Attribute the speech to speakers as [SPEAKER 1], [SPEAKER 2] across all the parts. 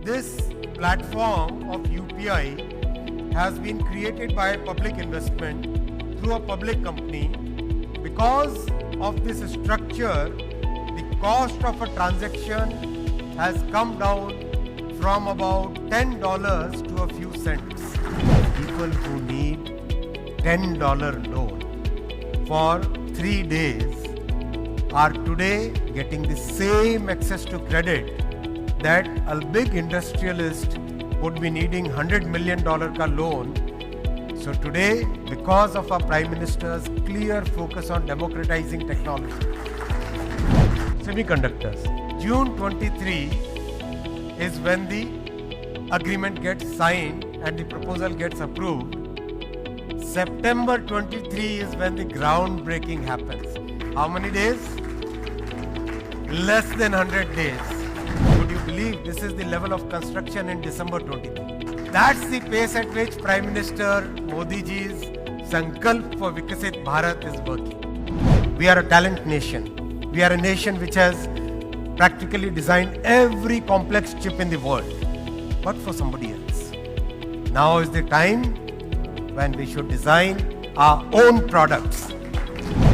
[SPEAKER 1] This platform of UPI has been created by public investment through a public company. Because of this structure, the cost of a transaction has come down from about $10 to a few cents. People who need $10 loan for 3 days are today getting the same access to credit that a big industrialist would be needing $100 million ka loan. So today, because of our Prime Minister's clear focus on democratizing technology, semiconductors, June 23 is when the agreement gets signed and the proposal gets approved. September 23 is when the groundbreaking happens. How many days? Less than 100 days. Would you believe this is the level of construction in December 23? That's the pace at which Prime Minister Modi ji's Sankalp for Vikasit Bharat is working. We are a talent nation. We are a nation which has practically designed every complex chip in the world, but for somebody else. Now is the time when we should design our own products.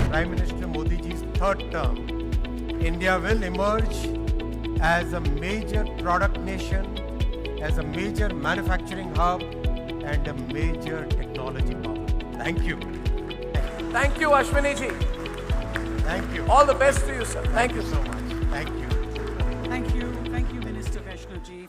[SPEAKER 1] Prime Minister Modi ji's third term, India will emerge as a major product nation, as a major manufacturing hub, and a major technology power. Thank you.
[SPEAKER 2] Thank you, Ashwini ji.
[SPEAKER 1] Thank you.
[SPEAKER 2] All the best to you, sir. Thank you
[SPEAKER 1] so much. Thank you.
[SPEAKER 3] Thank you, Minister Vaishnav ji.